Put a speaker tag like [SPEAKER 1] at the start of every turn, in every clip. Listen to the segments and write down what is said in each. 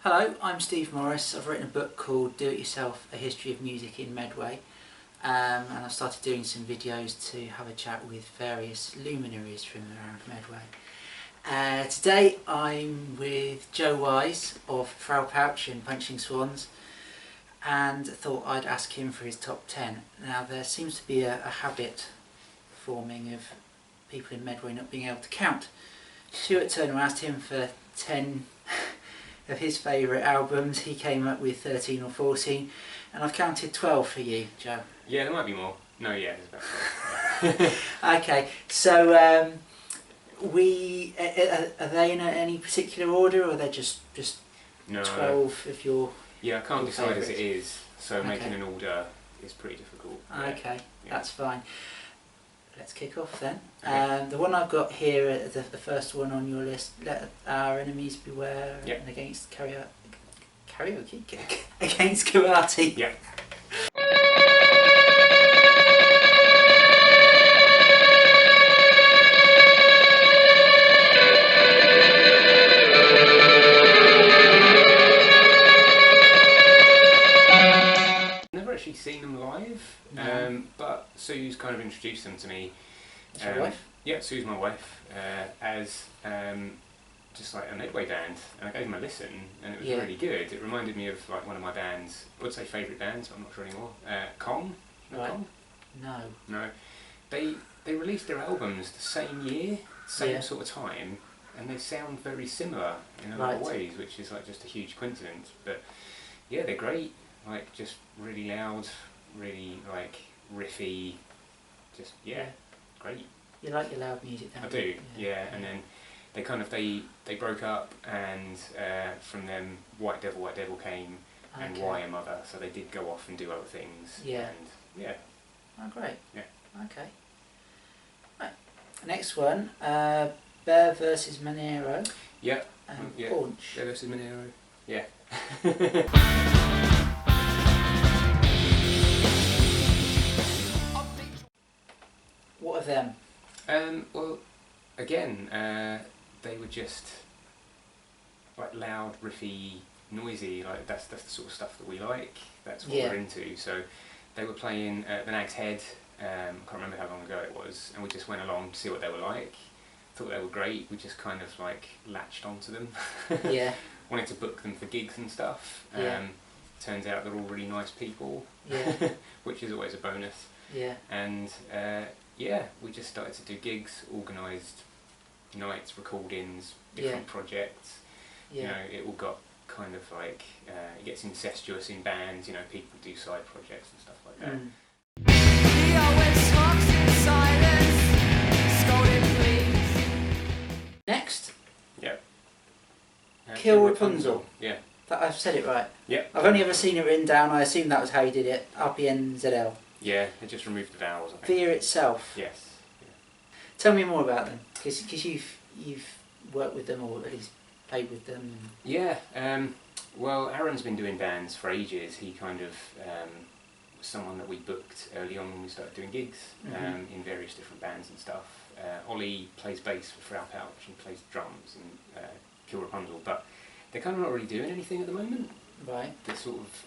[SPEAKER 1] Hello, I'm Steve Morris. I've written a book called Do It Yourself, A History of Music in Medway, and I've started doing some videos to have a chat with various luminaries from around Medway. Today I'm with Joe Wise of Frau and Punching Swans, and thought I'd ask him for his top 10. Now there seems to be a habit forming of people in Medway not being able to count. Stuart Turner asked him for 10 of his favourite albums. He came up with 13 or 14, and I've counted 12 for you, Joe.
[SPEAKER 2] Yeah, there might be more. No, yeah, there's about 12.
[SPEAKER 1] Okay, so are they in any particular order, or are they just
[SPEAKER 2] No.
[SPEAKER 1] 12 of your?
[SPEAKER 2] Yeah, I can't
[SPEAKER 1] your
[SPEAKER 2] decide
[SPEAKER 1] favourites?
[SPEAKER 2] as it is, so
[SPEAKER 1] Okay.
[SPEAKER 2] making an order is pretty difficult.
[SPEAKER 1] Okay,
[SPEAKER 2] Yeah.
[SPEAKER 1] that's fine. Let's kick off then.
[SPEAKER 2] Okay.
[SPEAKER 1] The one I've got here, the first one on your list, Let Our Enemies Beware,
[SPEAKER 2] Yep.
[SPEAKER 1] and Against Karaoke? Against Karate.
[SPEAKER 2] Yeah. Never actually seen them live,
[SPEAKER 1] No.
[SPEAKER 2] but Sue's kind of introduced them to me.
[SPEAKER 1] Is your wife?
[SPEAKER 2] Yeah, Sue's my wife, as just like a Medway band, and I gave them a listen, and it was
[SPEAKER 1] Yeah.
[SPEAKER 2] really good. It reminded me of like one of my bands, I would say favourite bands, but I'm not sure anymore. Kong? No,
[SPEAKER 1] Right.
[SPEAKER 2] Kong?
[SPEAKER 1] No.
[SPEAKER 2] No. They released their albums the same year, same
[SPEAKER 1] Yeah.
[SPEAKER 2] sort of time, and they sound very similar in a lot of ways, which is like just a huge coincidence. But yeah, they're great. Like just really loud, really like riffy, just great.
[SPEAKER 1] You like your loud music, don't
[SPEAKER 2] I
[SPEAKER 1] you?
[SPEAKER 2] do, yeah. And then they kind of they broke up, and from them White Devil came, and
[SPEAKER 1] Okay.
[SPEAKER 2] Why a Mother. So they did go off and do other things.
[SPEAKER 1] Yeah.
[SPEAKER 2] And yeah.
[SPEAKER 1] Oh, great.
[SPEAKER 2] Yeah.
[SPEAKER 1] Okay. Right. Next one, Bear versus Monero
[SPEAKER 2] Yeah.
[SPEAKER 1] and
[SPEAKER 2] Yeah.
[SPEAKER 1] Paunch.
[SPEAKER 2] Bear versus Monero. Yeah.
[SPEAKER 1] What of them?
[SPEAKER 2] Well, again, they were just like loud, riffy, noisy. Like that's the sort of stuff that we like. That's what
[SPEAKER 1] Yeah.
[SPEAKER 2] we're into. So they were playing the Neckhead. I can't remember how long ago it was, and we just went along to see what they were like. Thought they were great. We just kind of like latched onto them.
[SPEAKER 1] Yeah.
[SPEAKER 2] Wanted to book them for gigs and stuff.
[SPEAKER 1] Yeah.
[SPEAKER 2] Turns out they're all really nice people.
[SPEAKER 1] Yeah.
[SPEAKER 2] Which is always a bonus.
[SPEAKER 1] Yeah.
[SPEAKER 2] And yeah, we just started to do gigs, organised nights, recordings, different projects.
[SPEAKER 1] Yeah.
[SPEAKER 2] You know, it all got kind of like, it gets incestuous in bands, you know, people do side projects and stuff like that.
[SPEAKER 1] Mm.
[SPEAKER 3] He always talks in silence, scolded please.
[SPEAKER 1] Next,
[SPEAKER 2] Yep.
[SPEAKER 1] Kill Rapunzel.
[SPEAKER 2] Yeah.
[SPEAKER 1] I've said it right.
[SPEAKER 2] Yep.
[SPEAKER 1] I've only ever seen it written down. I assume that was how you did it. RPNZL.
[SPEAKER 2] Yeah, they just removed the vowels, I think.
[SPEAKER 1] Fear itself.
[SPEAKER 2] Yes.
[SPEAKER 1] Tell me more about them, because you've worked with them, or at least played with them.
[SPEAKER 2] Yeah, well, Aaron's been doing bands for ages. He kind of was someone that we booked early on when we started doing gigs in various different bands and stuff. Ollie plays bass for Frau and plays drums and Kill Rapunzel, but they're kind of not really doing anything at the moment.
[SPEAKER 1] Right.
[SPEAKER 2] They're sort of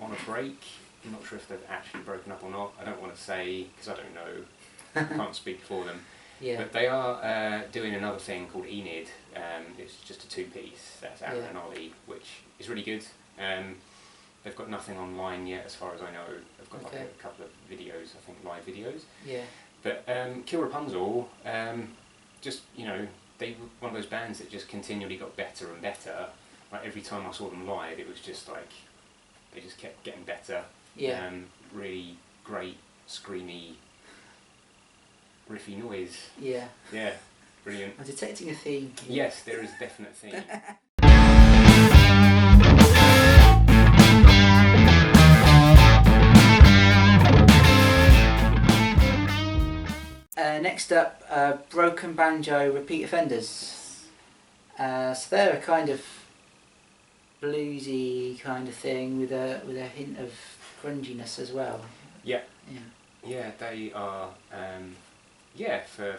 [SPEAKER 2] on a break. I'm not sure if they've actually broken up or not. I don't want to say, because I don't know. I can't speak for them.
[SPEAKER 1] Yeah.
[SPEAKER 2] But they are doing another thing called Enid. It's just a two-piece. That's Aaron and Ollie, which is really good. They've got nothing online yet, as far as I know. They've got like a couple of videos, I think, live videos.
[SPEAKER 1] Yeah.
[SPEAKER 2] But Kill Rapunzel, just, you know, they were one of those bands that just continually got better and better. Like every time I saw them live, it was just like they just kept getting better.
[SPEAKER 1] Yeah.
[SPEAKER 2] Really great, screamy, riffy noise.
[SPEAKER 1] Yeah.
[SPEAKER 2] Yeah, brilliant.
[SPEAKER 1] I'm detecting a theme here.
[SPEAKER 2] Yes, there is a definite theme.
[SPEAKER 1] Next up, Broken Banjo, Repeat Offenders. So they're a kind of bluesy kind of thing with a hint of grunginess as well.
[SPEAKER 2] Yeah.
[SPEAKER 1] Yeah.
[SPEAKER 2] Yeah, they are. Yeah, for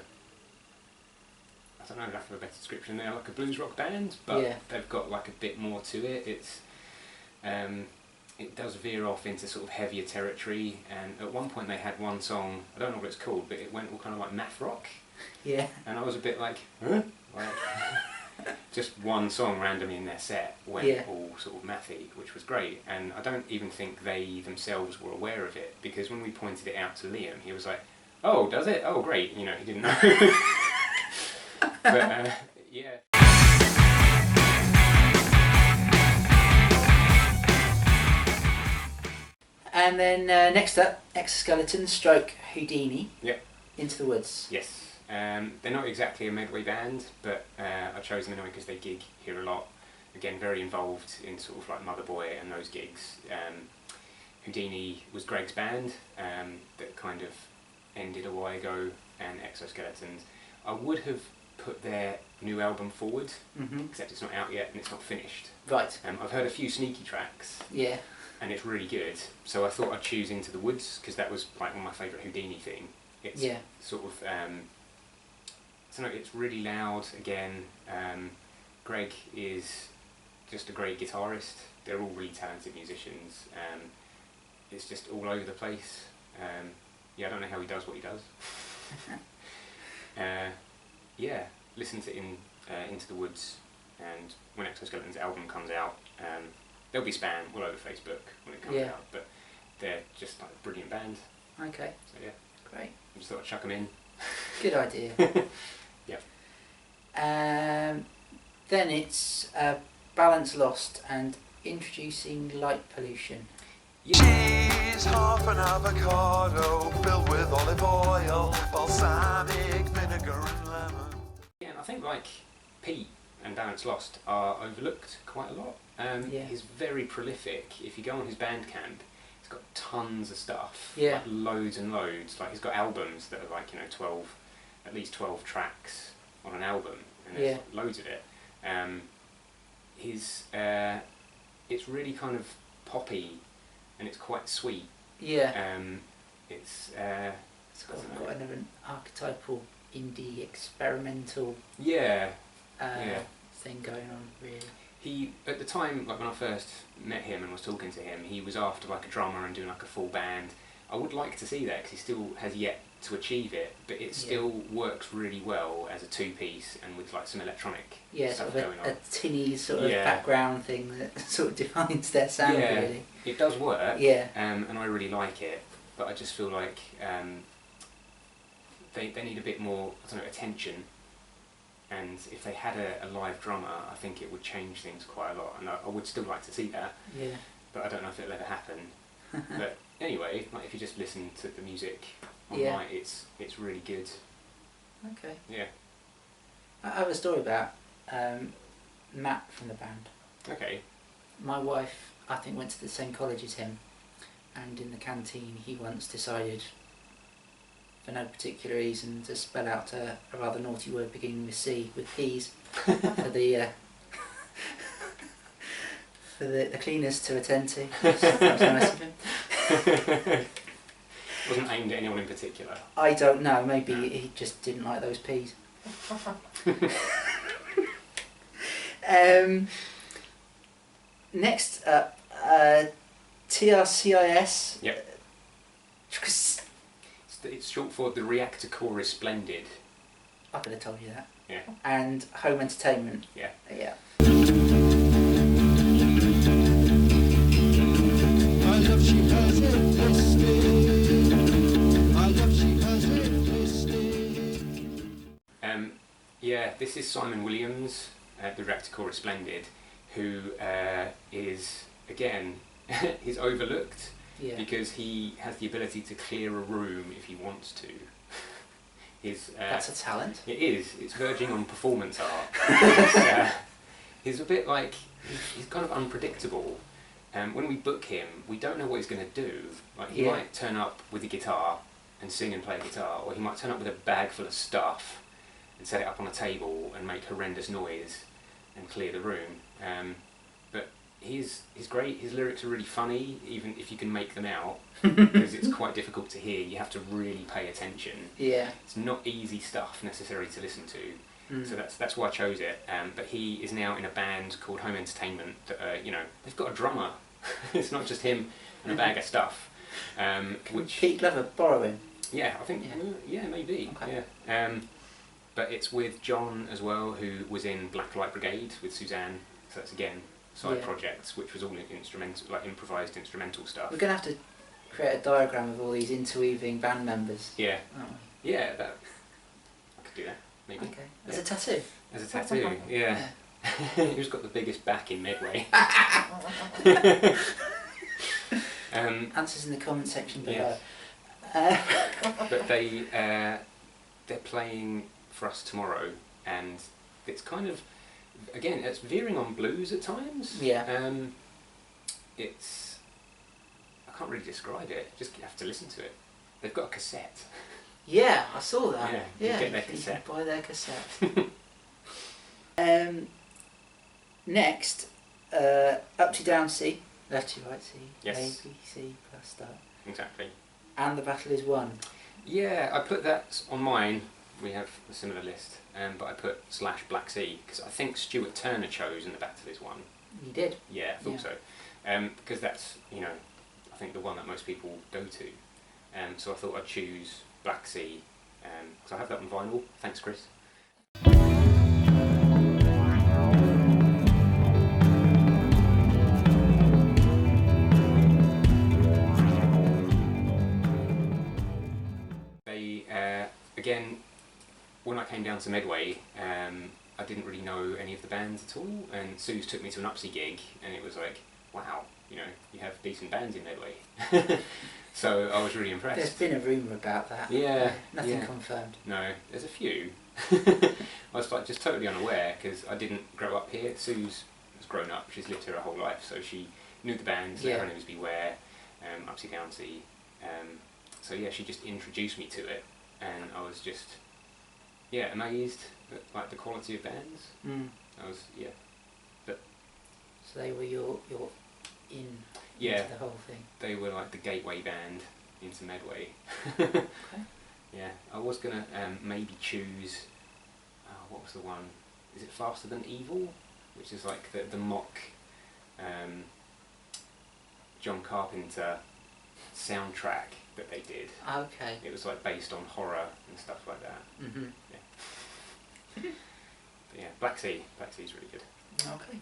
[SPEAKER 2] I don't know, lack of a better description, they're like a blues rock band, but
[SPEAKER 1] Yeah.
[SPEAKER 2] they've got like a bit more more to it. It does veer off into sort of heavier territory, and at one point they had one song, I don't know what it's called, but it went all kind of like math rock.
[SPEAKER 1] Yeah.
[SPEAKER 2] And I was a bit like, huh? Like, just one song randomly in their set went all sort of mathy, which was great. And I don't even think they themselves were aware of it, because when we pointed it out to Liam, he was like, oh, does it? Oh, great. You know, he didn't know. But, yeah.
[SPEAKER 1] And then next up, Exoskeleton stroke Houdini.
[SPEAKER 2] Yep.
[SPEAKER 1] Into the Woods.
[SPEAKER 2] Yes. They're not exactly a Medway band, but I chose them anyway because they gig here a lot. Again, very involved in sort of like Motherboy and those gigs. Houdini was Greg's band that kind of ended a while ago, and Exoskeletons. I would have put their new album forward, except it's not out yet and it's not finished.
[SPEAKER 1] Right.
[SPEAKER 2] I've heard a few sneaky tracks.
[SPEAKER 1] Yeah.
[SPEAKER 2] And it's really good. So I thought I'd choose Into the Woods because that was like one of my favourite Houdini thing. It's sort of, so no, it's really loud again. Greg is just a great guitarist. They're all really talented musicians. It's just all over the place. Yeah, I don't know how he does what he does. Yeah, listen to Into the Woods, and when Exoskeleton's album comes out, there'll be spam all over Facebook when it comes out, but they're just like a brilliant band.
[SPEAKER 1] Okay.
[SPEAKER 2] So yeah.
[SPEAKER 1] Great.
[SPEAKER 2] I just thought I'd chuck them in.
[SPEAKER 1] Good idea.
[SPEAKER 2] Yep.
[SPEAKER 1] Then it's Balance Lost and Introducing Light Pollution.
[SPEAKER 3] Cheese, half an avocado filled with olive oil, balsamic vinegar and lemon.
[SPEAKER 2] Yeah, and I think like Pete and Balance Lost are overlooked quite a lot. He's very prolific. If you go on his Bandcamp, he's got tons of stuff.
[SPEAKER 1] Yeah.
[SPEAKER 2] Like loads and loads. Like he's got albums that are like, you know, at least 12 tracks on an album, and there's loads of it. It's really kind of poppy, and it's quite sweet.
[SPEAKER 1] Yeah.
[SPEAKER 2] It's
[SPEAKER 1] got an archetypal indie experimental thing going on, really.
[SPEAKER 2] He, at the time, like when I first met him and was talking to him, he was after like a drummer and doing like a full band. I would like to see that because he still has yet to achieve it, but it still works really well as a two-piece and with like some electronic stuff going on.
[SPEAKER 1] A tinny sort of background thing that sort of defines their sound, really.
[SPEAKER 2] It does work,
[SPEAKER 1] yeah.
[SPEAKER 2] And I really like it, but I just feel like they need a bit more, I don't know, attention. And if they had a live drummer, I think it would change things quite a lot, and I would still like to see that.
[SPEAKER 1] Yeah.
[SPEAKER 2] But I don't know if it'll ever happen. But anyway, like if you just listen to the music online, it's really good.
[SPEAKER 1] Okay.
[SPEAKER 2] Yeah.
[SPEAKER 1] I have a story about Matt from the band.
[SPEAKER 2] Okay.
[SPEAKER 1] My wife, I think, went to the same college as him, and in the canteen he once decided, for no particular reason, to spell out a rather naughty word beginning with C, with P's, for the for the cleaners to attend to. That was nice of him.
[SPEAKER 2] Wasn't aimed at anyone in particular.
[SPEAKER 1] I don't know, maybe he just didn't like those P's. Next up, TRCIS.
[SPEAKER 2] Yep. It's short for the Reactor Core is Splendid.
[SPEAKER 1] I could have told you that.
[SPEAKER 2] Yeah.
[SPEAKER 1] And Home Entertainment.
[SPEAKER 2] Yeah.
[SPEAKER 1] Yeah.
[SPEAKER 3] I love she has it listed. I love she has it listed.
[SPEAKER 2] Yeah, this is Simon Williams, the Reactor Core is Splendid, who is, again, he's overlooked. Yeah. Because he has the ability to clear a room if he wants to.
[SPEAKER 1] That's a talent.
[SPEAKER 2] It is. It's verging on performance art. He's a bit like, he's kind of unpredictable. When we book him, we don't know what he's going to do. Like he might turn up with a guitar and sing and play guitar, or he might turn up with a bag full of stuff and set it up on a table and make horrendous noise and clear the room. But he's great. His lyrics are really funny, even if you can make them out, because it's quite difficult to hear. You have to really pay attention.
[SPEAKER 1] Yeah.
[SPEAKER 2] It's not easy stuff necessarily to listen to. So that's why I chose it. But he is now in a band called Home Entertainment. That you know, they've got a drummer. It's not just him and a bag of stuff. Which
[SPEAKER 1] Pete Glover borrow him?
[SPEAKER 2] yeah, I think yeah maybe
[SPEAKER 1] Okay.
[SPEAKER 2] yeah. But it's with John as well, who was in Blacklight Brigade with Suzanne. So that's again side projects, which was all instrumental, like improvised instrumental stuff.
[SPEAKER 1] We're going to have to create a diagram of all these interweaving band members.
[SPEAKER 2] Yeah.
[SPEAKER 1] Aren't we?
[SPEAKER 2] Yeah, that I could do that maybe.
[SPEAKER 1] Okay. As a tattoo?
[SPEAKER 2] As a tattoo, yeah. Who's got the biggest back in Medway?
[SPEAKER 1] Answers in the comment section below.
[SPEAKER 2] Yes. But they're playing for us tomorrow, and it's kind of, again, it's veering on blues at times.
[SPEAKER 1] Yeah.
[SPEAKER 2] It's, I can't really describe it. Just have to listen to it. They've got a cassette.
[SPEAKER 1] Yeah, I saw that.
[SPEAKER 2] Yeah,
[SPEAKER 1] Yeah,
[SPEAKER 2] get their
[SPEAKER 1] you can
[SPEAKER 2] cassette.
[SPEAKER 1] buy their cassette. Next, up to down C, left to right C,
[SPEAKER 2] Yes.
[SPEAKER 1] A, B, C, plus start.
[SPEAKER 2] Exactly.
[SPEAKER 1] And the battle is won.
[SPEAKER 2] Yeah, I put that on mine. We have a similar list, but I put / Black Sea because I think Stuart Turner chose and the battle is won.
[SPEAKER 1] You did?
[SPEAKER 2] Yeah, I thought
[SPEAKER 1] Yeah.
[SPEAKER 2] so. Because that's, you know, I think the one that most people go to. So I thought I'd choose Black Sea because I have that on vinyl. Thanks, Chris. They, again, when I came down to Medway, I didn't really know any of the bands at all, and Suze took me to an Upsy gig, and it was like, wow, you know, you have decent bands in Medway. So I was really impressed.
[SPEAKER 1] There's been a rumour about that.
[SPEAKER 2] Yeah.
[SPEAKER 1] Nothing confirmed.
[SPEAKER 2] No, there's a few. I was like just totally unaware because I didn't grow up here. Suze has grown up; she's lived here her whole life, so she knew the bands.
[SPEAKER 1] Yeah.
[SPEAKER 2] Her name was Beware, Upsy Downsy. So yeah, she just introduced me to it, and I was just amazed at like the quality of bands. I was
[SPEAKER 1] So they were your in
[SPEAKER 2] Yeah.
[SPEAKER 1] into the whole thing.
[SPEAKER 2] They were like the gateway band into Medway.
[SPEAKER 1] Okay.
[SPEAKER 2] Yeah, I was gonna maybe choose. What was the one? Is it Faster Than Evil? Which is like the mock John Carpenter soundtrack that they did.
[SPEAKER 1] Okay.
[SPEAKER 2] It was like based on horror and stuff like that.
[SPEAKER 1] Mhm.
[SPEAKER 2] But yeah, Black Sea. Black Sea's really good.
[SPEAKER 1] Okay.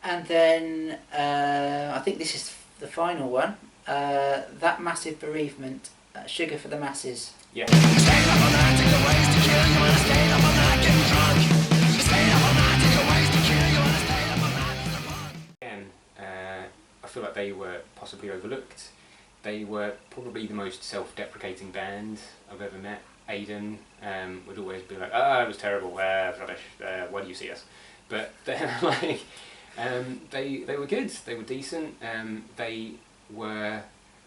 [SPEAKER 1] And then I think this is the final one. That Massive Bereavement, Sugar for the Masses.
[SPEAKER 2] Yeah. Again, I feel like they were possibly overlooked. They were probably the most self-deprecating band I've ever met. Aidan would always be like, it was terrible, rubbish, why do you see us? But they're like, they were good, they were decent, they were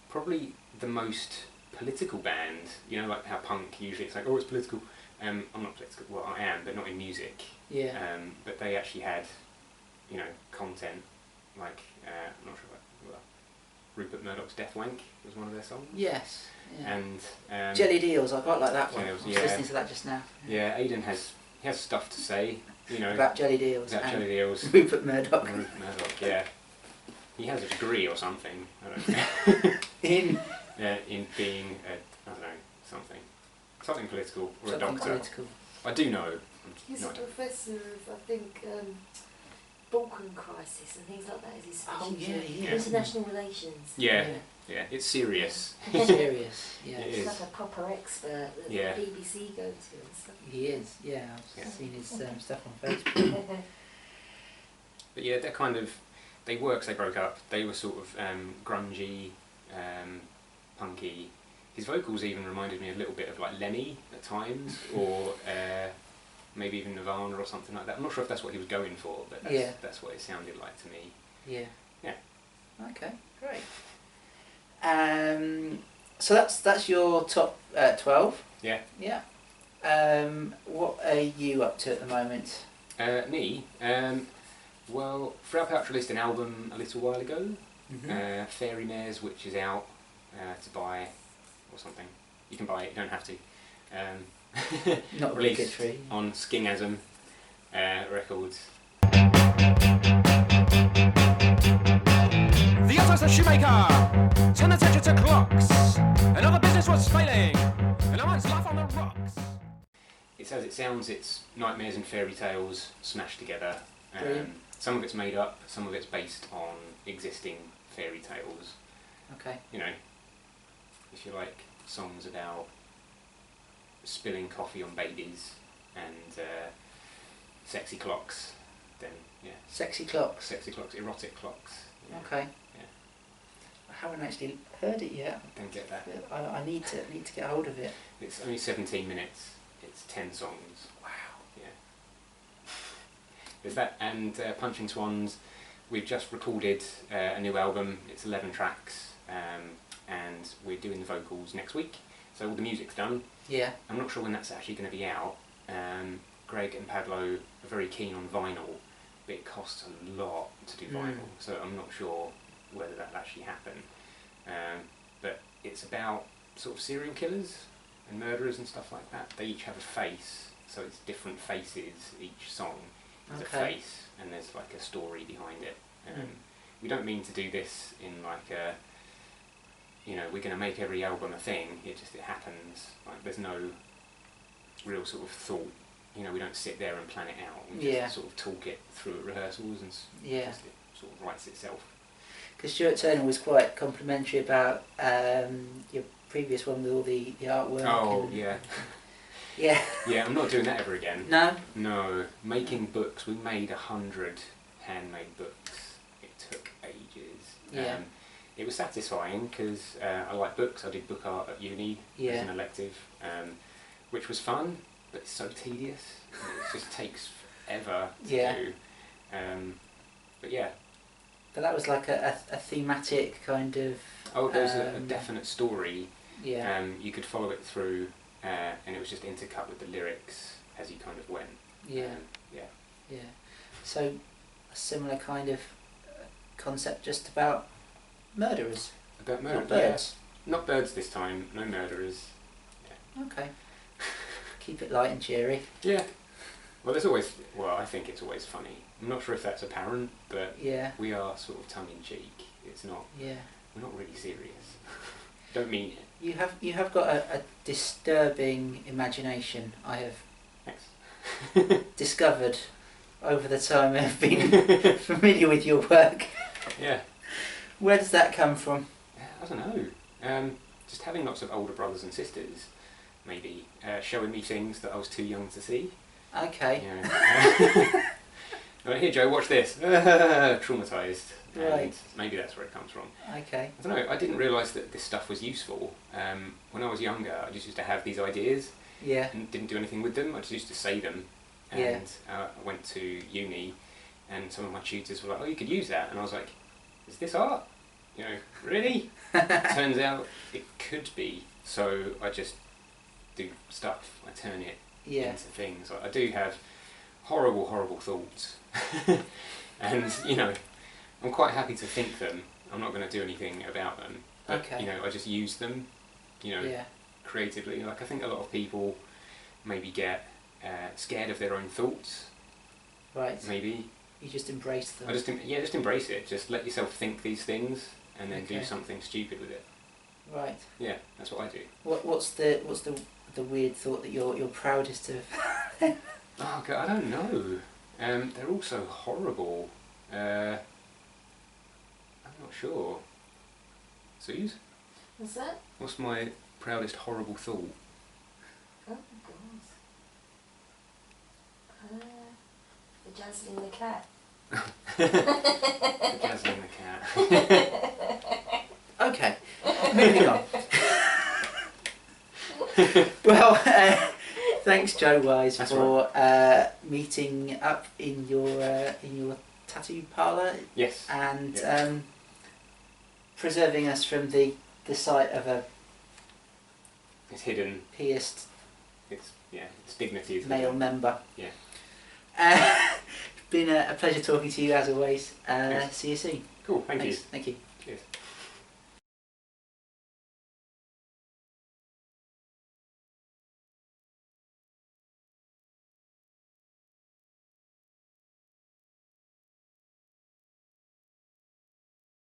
[SPEAKER 2] probably the most political band, you know, like how punk usually it's like, oh, it's political. I'm not political, well I am, but not in music.
[SPEAKER 1] Yeah.
[SPEAKER 2] But they actually had, you know, content, like, I'm not sure about, Rupert Murdoch's Death Wank was one of their songs.
[SPEAKER 1] Yes. Yeah.
[SPEAKER 2] And
[SPEAKER 1] Jelly Deals, I quite like that one.
[SPEAKER 2] Jelly
[SPEAKER 1] I was
[SPEAKER 2] Deals, yeah.
[SPEAKER 1] listening to that just now.
[SPEAKER 2] yeah, Aidan has stuff to say, you know,
[SPEAKER 1] About Jelly Deals
[SPEAKER 2] about
[SPEAKER 1] and
[SPEAKER 2] Jelly Deals.
[SPEAKER 1] Rupert Murdoch.
[SPEAKER 2] Rupert Murdoch, yeah. He has a degree or something, I don't know.
[SPEAKER 1] In
[SPEAKER 2] In being I don't know, something political or
[SPEAKER 1] something
[SPEAKER 2] a doctor.
[SPEAKER 1] political.
[SPEAKER 2] I do know.
[SPEAKER 4] He's
[SPEAKER 2] No,
[SPEAKER 4] a
[SPEAKER 2] I don't.
[SPEAKER 4] professor of, I think, Balkan crisis and things like that is his
[SPEAKER 1] Oh,
[SPEAKER 4] specialty.
[SPEAKER 1] yeah, he is.
[SPEAKER 4] International relations.
[SPEAKER 2] Yeah, it's serious.
[SPEAKER 1] Serious, yeah.
[SPEAKER 2] It
[SPEAKER 4] He's
[SPEAKER 2] is.
[SPEAKER 4] like a proper expert that
[SPEAKER 2] Yeah.
[SPEAKER 4] the BBC go to and stuff.
[SPEAKER 1] He is, yeah. I've
[SPEAKER 2] Yeah.
[SPEAKER 1] seen his stuff on Facebook.
[SPEAKER 2] But yeah, they're kind of, they were 'cause they broke up. They were sort of grungy, punky. His vocals even reminded me a little bit of like Lemmy at times, or maybe even Nirvana or something like that. I'm not sure if that's what he was going for, but that's what it sounded like to me.
[SPEAKER 1] Yeah.
[SPEAKER 2] Yeah.
[SPEAKER 1] Okay, great. So that's your top 12.
[SPEAKER 2] Yeah.
[SPEAKER 1] Yeah. What are you up to at the moment?
[SPEAKER 2] Me? Well, Frau released an album a little while ago, Fairy Mares, which is out to buy or something. You can buy it, you don't have to.
[SPEAKER 1] Not really good for you.
[SPEAKER 2] on Skingasm Records.
[SPEAKER 5] The utter's a shoemaker, turn attention to clocks. Another business was failing, and a man's laugh on the rocks.
[SPEAKER 2] It's as it sounds, it's nightmares and fairy tales smashed together.
[SPEAKER 1] Brilliant.
[SPEAKER 2] Some of it's made up, some of it's based on existing fairy tales.
[SPEAKER 1] Okay.
[SPEAKER 2] You know, if you like songs about spilling coffee on babies and sexy clocks, then yeah.
[SPEAKER 1] Sexy clocks.
[SPEAKER 2] Sexy clocks, erotic clocks. Yeah.
[SPEAKER 1] Okay.
[SPEAKER 2] Yeah.
[SPEAKER 1] I haven't actually heard it yet.
[SPEAKER 2] Don't get that.
[SPEAKER 1] I need to get hold of it.
[SPEAKER 2] It's only 17 minutes. It's 10 songs.
[SPEAKER 1] Wow.
[SPEAKER 2] Yeah. There's that, and Punching Swans. We've just recorded a new album. It's 11 tracks, and we're doing the vocals next week. So all the music's done.
[SPEAKER 1] Yeah.
[SPEAKER 2] I'm not sure when that's actually going to be out. Greg and Pablo are very keen on vinyl, but it costs a lot to do vinyl, so I'm not sure whether that'll actually happen. But it's about sort of serial killers and murderers and stuff like that. They each have a face, so it's different faces. Each song is a face, and there's like a story behind it. We don't mean to do this in like a, you know, we're going to make every album a thing. It happens. Like there's no real sort of thought. You know, we don't sit there and plan it out. We just sort of talk it through at rehearsals, and it sort of writes itself.
[SPEAKER 1] Because Stuart Turner was quite complimentary about your previous one with all the artwork.
[SPEAKER 2] Oh, yeah.
[SPEAKER 1] Yeah.
[SPEAKER 2] Yeah, I'm not doing that ever again.
[SPEAKER 1] No?
[SPEAKER 2] No. Making books, we made 100 handmade books. It took ages.
[SPEAKER 1] Yeah.
[SPEAKER 2] It was satisfying because I like books. I did book art at uni as an elective, which was fun, but it's so tedious. It just takes forever to do. But yeah.
[SPEAKER 1] But that was like a thematic kind of...
[SPEAKER 2] Oh, there's a definite story.
[SPEAKER 1] Yeah.
[SPEAKER 2] You could follow it through, and it was just intercut with the lyrics as you kind of went.
[SPEAKER 1] Yeah. Yeah. So, a similar kind of concept just about murderers.
[SPEAKER 2] About murderers.
[SPEAKER 1] Not birds.
[SPEAKER 2] Yeah. Not birds this time, no murderers. Yeah.
[SPEAKER 1] Okay. Keep it light and cheery.
[SPEAKER 2] Yeah. Well, there's always... Well, I think it's always funny. I'm not sure if that's apparent, but we are sort of tongue-in-cheek. It's not...
[SPEAKER 1] Yeah.
[SPEAKER 2] We're not really serious. Don't mean it.
[SPEAKER 1] You have got a disturbing imagination, I have discovered over the time I've been familiar with your work.
[SPEAKER 2] Yeah.
[SPEAKER 1] Where does that come from?
[SPEAKER 2] I don't know. Just having lots of older brothers and sisters, maybe, showing me things that I was too young to see.
[SPEAKER 1] Okay.
[SPEAKER 2] Yeah. Like, here Joe, watch this. Traumatised.
[SPEAKER 1] Right.
[SPEAKER 2] And maybe that's where it comes from.
[SPEAKER 1] Okay.
[SPEAKER 2] I don't know, I didn't realise that this stuff was useful. When I was younger, I just used to have these ideas and didn't do anything with them. I just used to say them. And I went to uni, and some of my tutors were like, oh, you could use that. And I was like, is this art? You know, really? Turns out it could be. So I just do stuff. I turn it into things. I do have horrible, horrible thoughts. And, you know, I'm quite happy to think them. I'm not going to do anything about them. But, you know, I just use them, you know, creatively. Like, I think a lot of people maybe get scared of their own thoughts.
[SPEAKER 1] Right.
[SPEAKER 2] Maybe.
[SPEAKER 1] You just embrace them.
[SPEAKER 2] Just embrace it. Just let yourself think these things and then do something stupid with it.
[SPEAKER 1] Right.
[SPEAKER 2] Yeah, that's what I do.
[SPEAKER 1] What's the weird thought that you're proudest of?
[SPEAKER 2] Oh God, I don't know. They're all so horrible. I'm not sure. Suze?
[SPEAKER 4] What's that?
[SPEAKER 2] What's my proudest horrible thought?
[SPEAKER 4] Oh, God. The Jazzling the cat.
[SPEAKER 2] The Jazzling the cat.
[SPEAKER 1] Okay, moving on. Well, thanks Joe Wise for meeting up in your tattoo parlour.
[SPEAKER 2] Yes.
[SPEAKER 1] And preserving us from the sight of a
[SPEAKER 2] it's hidden.
[SPEAKER 1] pierced
[SPEAKER 2] It's dignity is
[SPEAKER 1] male
[SPEAKER 2] hidden.
[SPEAKER 1] member.
[SPEAKER 2] Yeah.
[SPEAKER 1] It's been a pleasure talking to you as always. See you soon.
[SPEAKER 2] Cool, thank you.
[SPEAKER 1] Thank you.
[SPEAKER 2] Cheers.